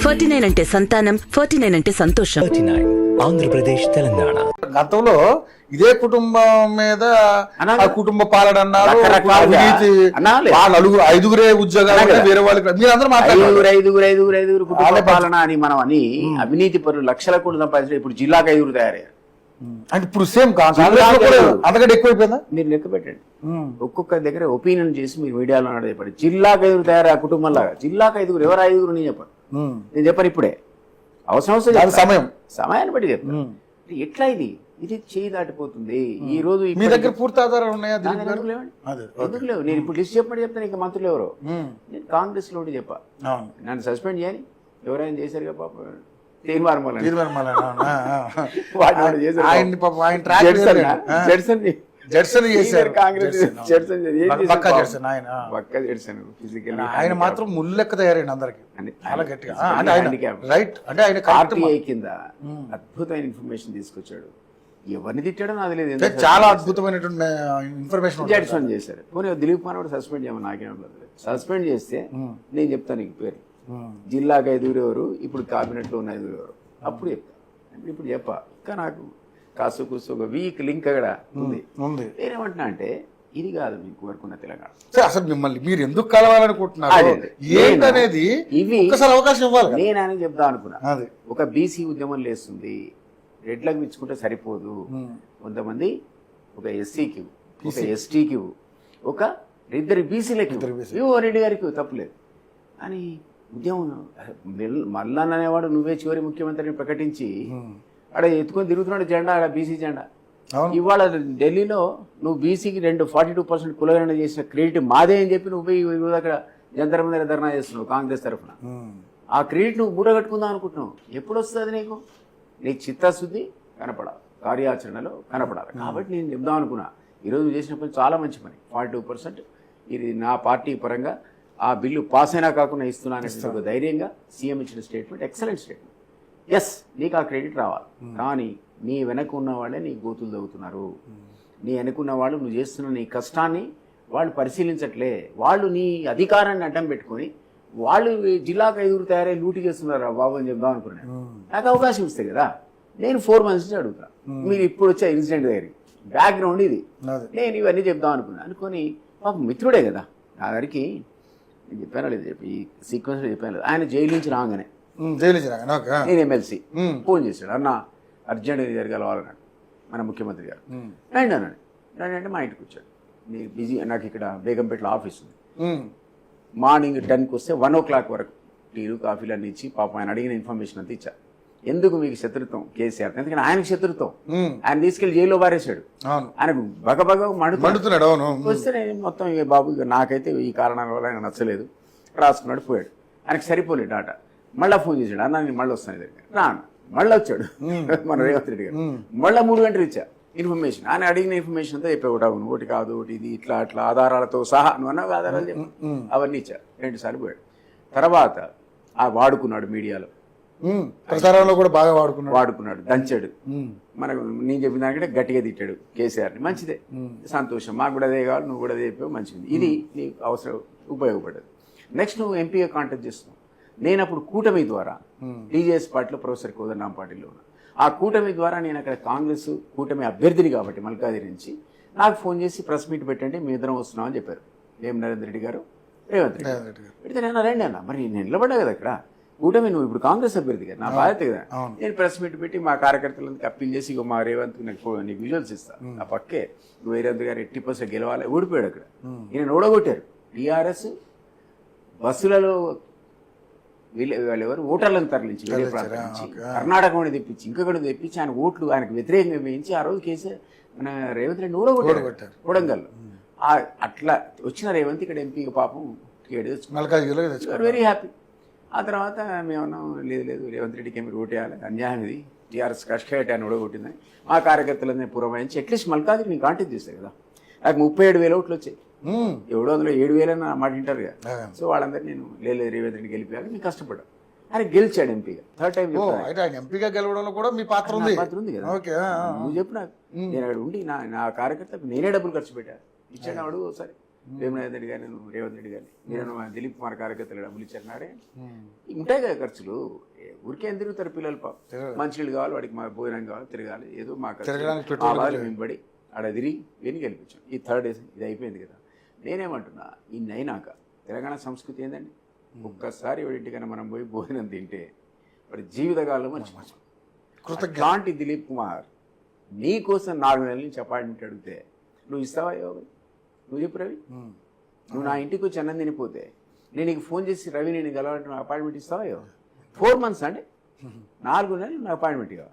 49 అంటే సంతానం, 49 అంటే సంతోషం. 39 ఆంధ్రప్రదేశ్ తెలంగాణ. గతంలో ఇదే కుటుంబం మీద ఆ కుటుంబ పాలన అన్నారు, రకరకాలుగా అవినీతి, అనాలి. వాళ్ళు ఐదుగురే ఉద్యోగాలు అనాలి. వేరే వాళ్ళకి మీరందరూ మాట్లాడారు. ఐదుగురు కుటుంబ పాలన అని మనం అని అవినీతి పరులు లక్షల కోట్లు సంపాదించారు. ఇప్పుడు జిల్లాకు ఐదుగురు తయారయ్యారు. అంటే ఇప్పుడు సేమ్ అంతకంటే ఎక్కువైపోయిందా? మీరు లెక్క పెట్టండి. ఒక్కొక్క దగ్గర ఒపీనియన్ చేసి మీరు మీడియాలో చెప్పండి. జిల్లాకు ఐదుగురు తయారు ఆ కుటుంబంలాగా. జిల్లాకు ఐదుగురు, ఎవరు ఐదుగురు నేను చెప్పను. నేను చెప్పను ఇప్పుడే, అవసరం సమయాన్ని బట్టి చెప్పాను. ఎట్లా ఇది చేయి దాటిపోతుంది. ఈ రోజు మీ దగ్గర పూర్తి ఆధారాలు ఉన్నాయా? ఎందుకు లేవు? నేను ఇప్పుడు లిస్ట్ చెప్పమని చెప్తాను. ఇంకా మంత్రులు ఎవరో నేను కాంగ్రెస్ లో చెప్పా, నన్ను సస్పెండ్ చేయని ఎవరైనా చేశారు కదా పాప ఆయన మాత్రం ముల్లెక్క తయారైంది అందరికి కింద అద్భుతమైన ఇన్ఫర్మేషన్ తీసుకొచ్చాడు. ఎవరిని తిట్టాడో నాకు తెలియదు. చాలా అద్భుతమైనటువంటి ఇన్ఫర్మేషన్ జడ్సన్ చేశారు. పోనీ దిలీప్ కుమార్ కూడా సస్పెండ్ చేయమని నాకేం లేదు. సస్పెండ్ చేస్తే నేను చెప్తాను నీకు పేరు. జిల్లాకు ఐదుగురు ఎవరు, ఇప్పుడు క్యాబినెట్ లో ఉన్న ఐదుగురు ఎవరు, అప్పుడు చెప్తా. ఇప్పుడు చెప్పా. ఇంకా నాకు కాసు కూసు ఒక వీక్ లింక్ అక్కడ ఉంది. నేనేమంటున్నా అంటే ఇది కాదు మీకు కోరుకున్న తెలంగాణ. అసలు మిమ్మల్ని మీరు ఎందుకు కలవాలనుకుంటున్నారు ఏంటనేది ఇవి అవకాశం ఇవ్వాలి. నేను అని చెప్తా అనుకున్నా. ఒక బీసీ ఉద్యమం లేస్తుంది, రెడ్లకు ఇచ్చుకుంటే సరిపోదు. కొంతమంది ఒక ఎస్సీకి, ఒక ఎస్టీకి, ఒక ఇద్దరు బీసీలకి రెడ్డి గారికి తప్పులేదు అని ఉద్యమం. మల్లన్న అనేవాడు నువ్వే చివరి ముఖ్యమంత్రిని ప్రకటించి అక్కడ ఎత్తుకొని తిరుగుతున్నాడు జెండా, అక్కడ బీసీ జెండా. ఇవాళ ఢిల్లీలో నువ్వు బీసీకి 42% కులగణన చేసిన క్రెడిట్ మాదే అని చెప్పి నువ్వు అక్కడ జంతర్ మందిర ధర్నా చేస్తున్నావు కాంగ్రెస్ తరఫున. ఆ క్రెడిట్ నువ్వు మూట కట్టుకుందాం అనుకుంటున్నావు. ఎప్పుడు వస్తుంది నీకు? నీ చిత్తశుద్ధి కనపడాలి, కార్యాచరణలో కనపడాలి. కాబట్టి నేను చెప్దాం అనుకున్నా, ఈరోజు చేసిన పని చాలా మంచి పని. 42% ఇది నా పార్టీ పరంగా ఆ బిల్లు పాస్ అయినా కాకుండా ఇస్తున్నాను ధైర్యంగా సీఎం ఇచ్చిన స్టేట్మెంట్ ఎక్సలెంట్ స్టేట్మెంట్. ఎస్, నీకు ఆ క్రెడిట్ రావాలి. కానీ నీ వెనక ఉన్న వాళ్ళే నీ గోతులు తవ్వుతున్నారు. నీ వెనకున్న వాళ్ళు నువ్వు చేస్తున్న నీ కష్టాన్ని వాళ్ళు పరిశీలించట్లే. వాళ్ళు నీ అధికారాన్ని అడ్డం పెట్టుకొని వాళ్ళు జిల్లాకు ఐదుగురు తయారై లూటీ చేస్తున్నారు బాబు అని చెప్దాం అనుకున్నాను. నాకు అవకాశం ఇస్తే కదా. నేను 4 months నుంచి అడుగుతా. మీరు ఇప్పుడు వచ్చే ఇన్సిడెంట్ దగ్గరికి బ్యాక్గ్రౌండ్ ఇది. నేను ఇవన్నీ చెప్దాం అనుకొని మాకు మిత్రుడే కదా నా దగ్గరికి నేను చెప్పాను లేదు, చెప్పి ఈ సీక్వెన్స్లో చెప్పాను లేదు. ఆయన జైలు నుంచి రాగానే నేను ఎమ్మెల్సీ ఫోన్ చేశాడు, అన్న అర్జెంట్ జరగలవాలన్నాడు మన ముఖ్యమంత్రి గారు. రండి అన్నాడు. రండి అంటే మా ఇంటికి వచ్చాడు. మీరు బిజీ, నాకు ఇక్కడ బేగంపేటలో ఆఫీస్ ఉంది. మార్నింగ్ 10కి వస్తే 1 o'clock వరకు టీలు కాఫీలు అన్ని ఇచ్చి పాపం ఆయన అడిగిన ఇన్ఫర్మేషన్ అంతా ఇచ్చా. ఎందుకు మీకు శత్రుత్వం కేసీఆర్? ఎందుకంటే ఆయనకు శత్రుత్వం. ఆయన తీసుకెళ్లి జైల్లో పారేశాడు. ఆయనకు బగబగ మండుతున్నాడు. వస్తే నేను మొత్తం ఇక బాబు ఇక నాకైతే ఈ కారణాల వల్ల ఆయన నచ్చలేదు, రాసుకున్నాడు, పోయాడు. ఆయనకు సరిపోలేదు డాటా. మళ్ళీ ఫోన్ చేశాడు, అన్న నేను మళ్ళీ వస్తాను దగ్గర రాను. మళ్ళీ వచ్చాడు మన రేవంత్ రెడ్డి గారు. మళ్ళీ 3 గంటలు ఇచ్చా ఇన్ఫర్మేషన్. ఆయన అడిగిన ఇన్ఫర్మేషన్ అంతా చెప్పే ఒకటి కాదు, ఒకటి ఇది ఇట్లా అట్లా ఆధారాలతో సహా నువ్వు అన్నావు ఆధారాలు చెప్పు అవన్నీ ఇచ్చా. 2 సార్లు పోయాడు. తర్వాత వాడుకున్నాడు మీడియాలో, ప్రచారంలో కూడా బాగా వాడుకున్నాడు, దంచాడు. మనకు నేను చెప్పిన దానికంటే గట్టిగా తిట్టాడు కేసీఆర్ని. మంచిదే, సంతోషం. మాకు కూడా అదే కావాలి, నువ్వు కూడా అదే చెప్పావు, మంచిది. ఇది నీకు అవసరం, ఉపయోగపడ్డది. నెక్స్ట్ నువ్వు ఎంపీగా కాంటాక్ట్ చేస్తున్నావు. నేను అప్పుడు కూటమి ద్వారా టీజేఎస్ పార్టీలో ప్రొఫెసర్ కోదండరాం పార్టీలో ఉన్నా. ఆ కూటమి ద్వారా నేను అక్కడ కాంగ్రెస్ కూటమి అభ్యర్థిని కాబట్టి మల్కాజిగిరి నుంచి నాకు ఫోన్ చేసి ప్రెస్ మీట్ పెట్టండి, మీ ఇద్దరం వస్తున్నాం అని చెప్పారు. నరేంద్ర రెడ్డి గారు, రేవంత్ రెడ్డి గారు. పెడితే నేను రండి అన్న, మరి నేను నిలబడ్డా కదా అక్కడ కూటమి, నువ్వు ఇప్పుడు కాంగ్రెస్ అభ్యర్థి కదా, నా బాధ్యత కదా. నేను ప్రెస్ మీట్ పెట్టి మా కార్యకర్తలందుకు అప్పీల్ చేసి ఇక మా రేవంత్ నీకు విజువల్స్ ఇస్తాను. ఆ పక్కే రేవంత్ గారు 80% గెలవాలి, ఓడిపోయాడు అక్కడ. ఈయన ఓడగొట్టారు. టీఆర్ఎస్ బస్సులలో వాళ్ళు ఎవరు ఓటర్లను తరలించి వేరే ప్రాంతం నుంచి కర్ణాటక కూడా తెప్పించి ఇంకొకటి తెప్పించి ఆయన ఓట్లు ఆయనకు వ్యతిరేకంగా వేయించి ఆ రోజు కేసీఆర్ మన రేవంత్ రెడ్డి ఓడగొట్టారు కొడంగల్లో. అట్లా వచ్చిన రేవంత్ ఇక్కడ ఎంపీగా పాపం టికెట్ తెచ్చుకున్నారు, వెరీ హ్యాపీ. ఆ తర్వాత మేమన్నాం లేదు రేవంత్ రెడ్డికి మీరు ఓటేయాలి, అన్యాయం ఇది, టీఆర్ఎస్ కష్టపడి ఆయన ఓడగొట్టిందని మా కార్యకర్తలని పురమాయించి అట్లీస్ట్ మల్కాజిగిరి నేను కాంటాక్ట్ చేస్తాను కదా. నాకు 37,000 ఓట్లు వచ్చాయి. ఎవడో అందులో 7,000 మాట వింటారు కదా. సో వాళ్ళందరూ నేను లేదు రేవంత్ రెడ్డి గెలిపాను, నేను కష్టపడ్డాను. ఆయన గెలిచాడు ఎంపీగా. 3rd టైం ఎంపీగా గెలవడంలో కూడా మీ పాత్ర ఉంది కదా. నువ్వు చెప్పు నాకు, నేను అక్కడ ఉండి నా కార్యకర్తకు నేనే డబ్బులు ఖర్చు పెట్టాను. ఇచ్చాడు అడుగు ఒకసారి. వేమనాథ్ రెడ్డి గారిని నువ్వు రేవంత్ రెడ్డి గారిని నేను దిలీప్ కుమార్ కార్యకర్తలు డబ్బులు ఇచ్చారన్నాడే ఉంటాయి కదా ఖర్చులు. ఊరికే ఎంత తిరుగుతారు పిల్లలు మంచినీళ్ళు కావాలి, వాడికి మా భోజనం కావాలి, తిరగాలి, ఏదో మా వెంబడి ఆడ తిరిగి వెని గెలిపించాం. ఈ థర్డ్ డేస్ ఇది అయిపోయింది కదా. నేనేమంటున్నా, ఇన్ని అయినాక తెలంగాణ సంస్కృతి ఏందండి, ఒక్కసారి వాడింటికైనా మనం పోయి భోజనం తింటే వాడి జీవితకాలం మర్చిపోతాం. అలాంటి దిలీప్ కుమార్ నీ కోసం 4 నెలల నుంచి అపాయింట్మెంట్ అడిగితే నువ్వు ఇస్తావా? నువ్వు చెప్పు రవి, నువ్వు నా ఇంటికి వచ్చి అన్నం తినిపోతే నేను నీకు ఫోన్ చేసి రవి నేను గెలవాలంటే నువ్వు అపాయింట్మెంట్ ఇస్తావా? 4 months అంటే 4 నెలలు నా అపాయింట్మెంట్ ఇవ్వ.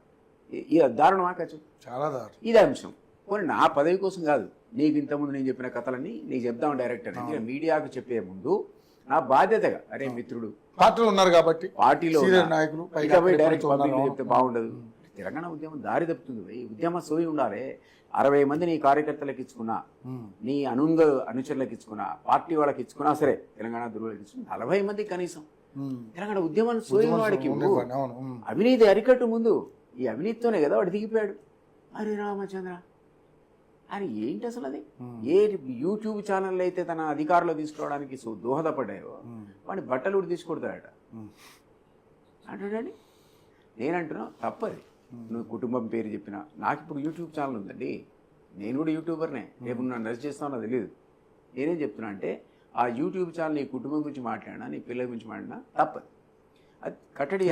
ఇది దారుణమా? ఖర్చు చాలా దారుణం. ఇది అంశం. పోనీ నా పదవి కోసం కాదు, నీకు ఇంతకుముందు నేను చెప్పిన కథలన్నీ నీకు చెప్దాం డైరెక్టర్. మీడియాకు చెప్పే ముందు నా బాధ్యతగా, అరే మిత్రుడు పార్టీలో ఉన్నారు కాబట్టి పార్టీలో నాయకులు డైరెక్ట్ పబ్లిక్ చెప్తే బాగుండదు. తెలంగాణ ఉద్యమం దారి తప్పుతుంది. ఉద్యమ సోయి ఉండాలి. 60 మంది నీ కార్యకర్తలకు ఇచ్చుకున్నా, నీ అనుచరులకు ఇచ్చుకున్నా, పార్టీ వాళ్ళకి ఇచ్చుకున్నా సరే, తెలంగాణ దుర్వులకు ఇచ్చుకున్నా 40 మంది కనీసం తెలంగాణ ఉద్యమాన్ని సోయి వాడికి అవినీతి అరికట్టు. ముందు ఈ అవినీతితోనే కదా వాడు దిగిపోయాడు. అరే రామచంద్ర, అని ఏంటి అసలు అది? ఏ యూట్యూబ్ ఛానల్ అయితే తన అధికారంలో తీసుకోవడానికి దోహదపడ్డాయో వాడిని బట్టలు కూడా తీసుకొడతాడట అంటాడండి. నేనంటున్నా తప్పది. నువ్వు కుటుంబం పేరు చెప్పినా, నాకు ఇప్పుడు యూట్యూబ్ ఛానల్ ఉందండి, నేను కూడా యూట్యూబర్నే, రేపు నన్ను నచ్చి చేస్తానో తెలియదు. నేనేం చెప్తున్నా అంటే, ఆ యూట్యూబ్ ఛానల్ నీ కుటుంబం గురించి మాట్లాడినా, నీ పిల్లల గురించి మాట్లాడినా తప్పదు. అది కట్టడి.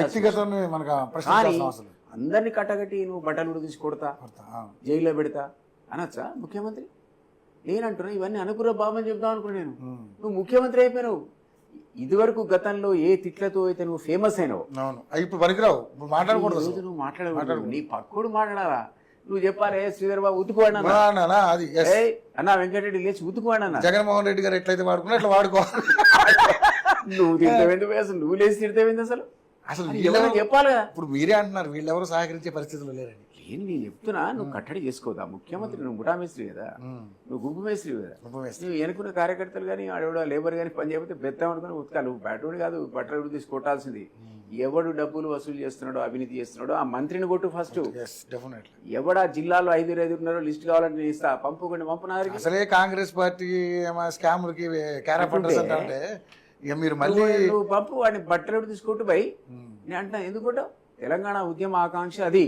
కానీ అందరినీ కట్టగట్టి నువ్వు బట్టలు కూడా తీసి కొడతా, జైల్లో పెడతా అనొచ్చా ముఖ్యమంత్రి? నేనంటున్నా ఇవన్నీ అనుకున్న బాబని చెప్దాం అనుకున్నా. నేను నువ్వు ముఖ్యమంత్రి అయిపోయినావు. ఇదివరకు గతంలో ఏ తిట్లతో అయితే నువ్వు ఫేమస్ అయినావు, ఇప్పుడు పనికిరావు, మాట్లాడకూడదు. నువ్వు మాట్లాడకూడదు. నీ పక్కడు మాట్లాడాలా? నువ్వు చెప్పాలి, శ్రీధర్ బాబు ఉతుకువాడు అన్నా, వెంకటరెడ్డి లేచి ఉతుకువాడు అన్న. జగన్మోహన్ రెడ్డి గారు ఎట్లయితే వాడుకున్నా అట్లా వాడుకోవాలి. నువ్వు తిడతావేంటి అసలు? నువ్వు లేచి తిడతావేంది అసలు? చెప్పాలి కదా. ఇప్పుడు మీరే అంటున్నారు వీళ్ళెవరు సహకరించే పరిస్థితులు లేరండి. నేను చెప్తున్నా, నువ్వు కట్టడి చేసుకోదా ముఖ్యమంత్రి? నువ్వు ముఠామేస్త్రి కదా, నువ్వు గుంపు మేస్త్రి కదా. నువ్వు ఎన్నుకున్న కార్యకర్తలు కానీ ఆడవాడు లేబర్ కానీ పని చేయకపోతే బెత్తం అనుకుని ఉతకాలి. నువ్వు బయటోడు కాదు, బట్టలు తీసి కొట్టాల్సింది. ఎవడు డబ్బులు వసూలు చేస్తున్నాడో, అవినీతి చేస్తున్నాడో ఆ మంత్రిని కొట్టు ఫస్ట్. ఎవడా జిల్లాలో 5 ఉన్నారో లిస్ట్ కావాలంటే నేను ఇస్తా, పంపుకోండి, పంపునారు. అసలే కాంగ్రెస్ పార్టీ స్కామ్లకి అంటే ఇక మీరు మళ్ళీ నువ్వు పంపు, వాడిని బట్టలు తీసుకొట్టు పోయి. నేను అంటున్నా ఎందుకుంటావు? తెలంగాణ ఉద్యమ ఆకాంక్ష అది,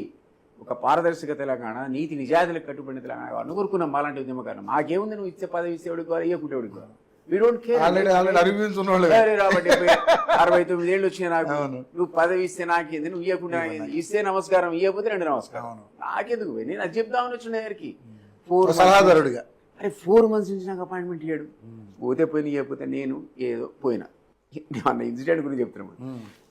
ఒక పారదర్శక తెలంగాణ, నీతి నిజాయితీలకు కట్టుబడిన తెలంగాణ అనుకోరుకున్నాం. మాలాంటి ఉద్యమకారణం మాకేముంది, నువ్వు ఇచ్చే పదవి ఇస్తే ఎవడికి కావాలి, ఇవ్వకుంటే ఎవడికి కావాలి. We don't care. 69 ఏళ్ళు వచ్చినా నాకు, నువ్వు పదవి ఇస్తే నాకేంది, నువ్వు ఇవ్వకుండా ఇస్తే నమస్కారం, ఇవ్వకపోతే 2 నమస్కారం. నాకెందుకు? నేను అది చెప్దామని వచ్చిన దగ్గరికి 4 months నుంచి నాకు అపాయింట్మెంట్ ఇయ్యాడు. పోతే పోయిన, ఇవ్వకపోతే నేను ఏదో పోయినా. అన్న ఇన్సిడెంట్ గురించి చెప్తున్నాను.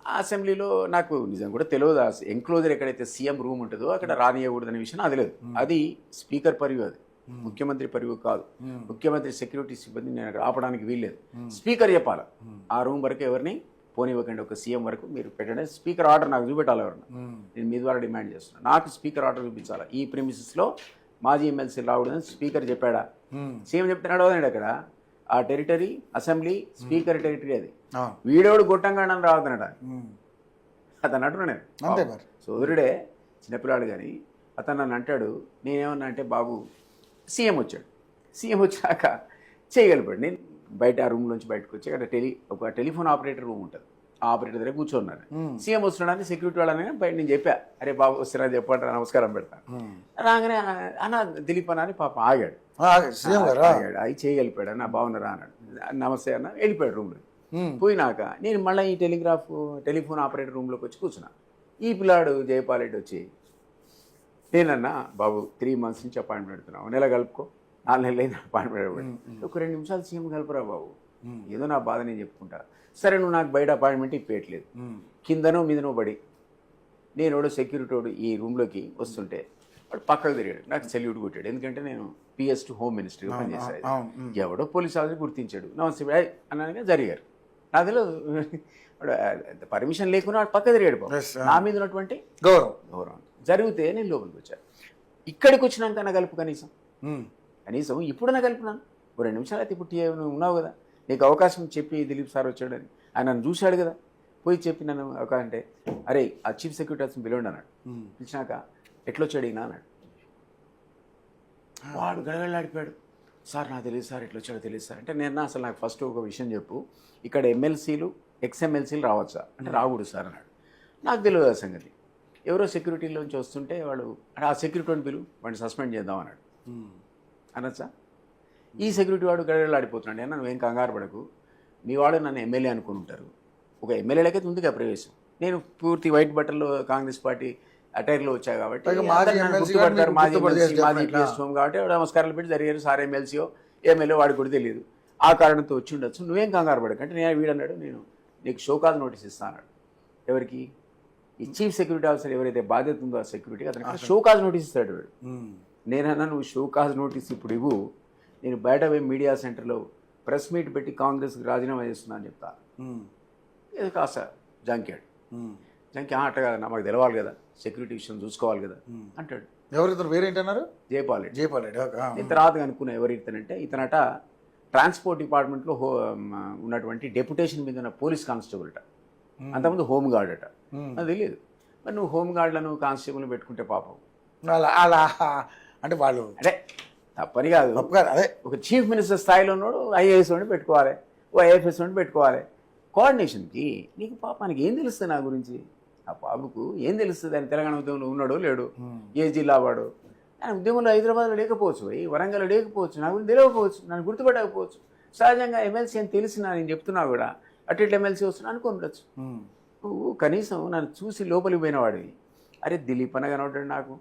ఆ అసెంబ్లీలో నాకు నిజం కూడా తెలియదు, ఎంక్లోజర్ ఎక్కడైతే సీఎం రూమ్ ఉంటుందో అక్కడ రానియకూడదు అనే విషయం అది లేదు. అది స్పీకర్ పరివు, అది ముఖ్యమంత్రి పరివు కాదు. ముఖ్యమంత్రి సెక్యూరిటీ సిబ్బంది నేను ఆపడానికి వీల్లేదు. స్పీకర్ చెప్పాలి ఆ రూమ్ వరకు ఎవరిని పోనివ్వకండి, ఒక సీఎం వరకు మీరు పెట్టండి. స్పీకర్ ఆర్డర్ నాకు చూపెట్టాలి ఎవరన్నా. నేను మీ ద్వారా డిమాండ్ చేస్తున్నాను, నాకు స్పీకర్ ఆర్డర్ చూపించాలి. ఈ ప్రిమిసెస్లో మాజీ ఎమ్మెల్సీ రావడం స్పీకర్ చెప్పాడా? సీఎం చెప్తున్నాడు అదండి. అక్కడ ఆ టెరిటరీ అసెంబ్లీ స్పీకర్ టెరిటరీ, అది వీడోడు గొట్టంగా రావుతున్నాడు. అతను అంటున్నాను, సోదరుడే చిన్నపిల్లాడు కానీ అతను నన్ను అంటాడు. నేనేమన్నా అంటే, బాబు సీఎం వచ్చాడు, సీఎం వచ్చాక చేయగలిపాడు. నేను బయట ఆ రూమ్ నుంచి బయటకు వచ్చి అక్కడ ఒక టెలిఫోన్ ఆపరేటర్ రూమ్ ఉంటుంది, ఆ ఆపరేటర్ దగ్గర కూర్చోన్నారు. సీఎం వస్తున్నాడని సెక్యూరిటీ వాళ్ళని బయట నేను చెప్పా, అరే బాబు వస్తున్నా చెప్పండి, నమస్కారం పెడతా. రాగానే అన్న దిలీప్ అన్న అని పాప ఆగాడు. అవి చేయగలిపాడు అన్న, బాగున్నారా అన్నాడు. నమస్తే అన్న, వెళ్ళిపోయాడు రూమ్లో. పోయినాక నేను మళ్ళీ ఈ టెలిఫోన్ ఆపరేటర్ రూమ్లోకి వచ్చి కూర్చున్నా. ఈ పిల్లాడు జయపాల్ రెడ్డి వచ్చి, నేనన్నా బాబు 3 months నుంచి అపాయింట్మెంట్ పెడుతున్నావు, నెల కలుపుకో, 4 నెలలు అయింది అపాయింట్మెంట్, ఒక 2 నిమిషాలు సీఎం కలుపురా బాబు, ఏదో నా బాధ నేను చెప్పుకుంటా. సరే నువ్వు నాకు బయట అపాయింట్మెంట్ ఇప్పేయట్లేదు, కిందనో మీదనో పడి నేను కూడా సెక్యూరిటీ వాడు ఈ రూమ్లోకి వస్తుంటే వాడు పక్కకు తిరిగాడు, నాకు సెల్యూట్ కొట్టాడు. ఎందుకంటే నేను PS to హోమ్ మినిస్టర్గా పనిచేశాను. ఎవడో పోలీస్ ఆఫీసర్ గుర్తించాడు, నమస్తే అన్నగా జరిగారు. నాదిలో పర్మిషన్ లేకుండా వాడు పక్క తిరిగాడు బాబు. నా మీద ఉన్నటువంటి గౌరవం జరిగితే నేను లోపలికి వచ్చాను. ఇక్కడికి వచ్చినాక నా కలుపు కనీసం ఇప్పుడన్నా కలుపున్నాను. 2 నిమిషాలు అయితే ఇప్పుడు నువ్వు ఉన్నావు కదా, నీకు అవకాశం చెప్పి దిలీప్ సార్ వచ్చాడని ఆయన నన్ను చూశాడు కదా, పోయి చెప్పి నన్ను ఒక అంటే, అరే ఆ చీఫ్ సెక్యూరిటీ ఆఫీసర్ పిలవండి అన్నాడు. పిలిచినాక ఎట్లొచ్చాడు ఈయన అన్నాడు. వాడు గడగడలాడిపోయాడు. సార్ నాకు తెలియదు సార్, ఇట్లా వచ్చాడో తెలియదు సార్ అంటే నేను అసలు నాకు ఫస్ట్ ఒక విషయం చెప్పు, ఇక్కడ ఎమ్మెల్సీలు ఎక్స్ఎమ్మెల్సీలు రావచ్చా అంటే రాకూడదు సార్ అన్నాడు. నాకు తెలియదు ఆ సంగతి. ఎవరో సెక్యూరిటీలోంచి వస్తుంటే వాడు ఆ సెక్యూరిటీని పిలువు, వాడిని సస్పెండ్ చేద్దాం అన్నాడు. అనొచ్చా? ఈ సెక్యూరిటీ వాడు గడగడలాడిపోతున్నాడు. అన్న నువ్వేం కంగారు పడకు, మీ వాడు నన్ను ఎమ్మెల్యే అనుకుని ఉంటారు. ఒక ఎమ్మెల్యేలకైతే ఉందిగా ప్రవేశం. నేను పూర్తి వైట్ బట్టల్లో కాంగ్రెస్ పార్టీ అటైర్లో వచ్చా కాబట్టి గుర్తుపడతారు. మాజీ పిఎస్ హోమ్ కాబట్టి నమస్కారాలు పెట్టి జరిగారు. సార్ ఎమ్మెల్సీయో ఎమ్మెల్యే వాడికి కూడా తెలియదు. ఆ కారణంతో వచ్చి ఉండొచ్చు, నువ్వేం కంగారు పడకంటే నేను వీడన్నాడు, నేను నీకు షోకాజ్ నోటీస్ ఇస్తాను అన్నాడు. ఎవరికి? ఈ చీఫ్ సెక్యూరిటీ ఆఫీసర్ ఎవరైతే బాధ్యత ఉందో ఆ సెక్యూరిటీ అతనికి షోకాజ్ నోటీస్ ఇస్తాడు వాడు. నేనన్నా నువ్వు షోకాజ్ నోటీస్ ఇప్పుడు ఇవ్వు, నేను బయట పోయి మీడియా సెంటర్లో ప్రెస్ మీట్ పెట్టి కాంగ్రెస్కి రాజీనామా చేస్తున్నా అని చెప్తా. ఇది కాస్త జంకాడు. జంకి అట్ట కదా, మాకు తెలవాలి కదా, సెక్యూరిటీ విషయం చూసుకోవాలి కదా అంటాడు. ఎవరిద్దరు వేరేంటన్నారు? జైపాల్ రెడ్డి. జైపాల్ రెడ్డి. నేను తర్వాత అనుకున్నా ఎవరు ఇతనంటే, ఇతనట ట్రాన్స్పోర్ట్ డిపార్ట్మెంట్లో ఉన్నటువంటి డెప్యుటేషన్ మీద ఉన్న పోలీస్ కానిస్టేబుల్ అట, అంతకుముందు హోమ్ గార్డ్ అట. నాకు తెలియదు. మరి నువ్వు హోమ్ గార్డ్లను కానిస్టేబుల్ని పెట్టుకుంటే పాపం అలా అంటే వాళ్ళు అదే తప్పని కాదు. అదే ఒక చీఫ్ మినిస్టర్ స్థాయిలో ఉన్నాడు, ఐఏఎస్ వాడిని పెట్టుకోవాలి, ఓ ఐఎఫ్ఎస్ వాడిని పెట్టుకోవాలి. కోఆర్డినేషన్కి నీకు పాపానికి ఏం తెలుస్తుంది నా గురించి? ఆ బాబుకు ఏం తెలుస్తుంది? ఆయన తెలంగాణ ఉద్యమంలో ఉన్నాడో లేడు, ఏ జిల్లా వాడు, ఆయన ఉద్యమంలో హైదరాబాద్లో లేకపోవచ్చు, ఈ వరంగల్లో లేకపోవచ్చు, నా గురించి తెలియకపోవచ్చు, నన్ను గుర్తుపట్టకపోవచ్చు. సహజంగా ఎమ్మెల్సీ అని తెలిసినా నేను చెప్తున్నా కూడా అటు ఇట్లా ఎమ్మెల్సీ వస్తున్నా అనుకోవచ్చు. నువ్వు కనీసం నన్ను చూసి లోపలికి పోయినవాడివి, అరే దిలీప్ అన్న కనబడ్డాడు నాకు.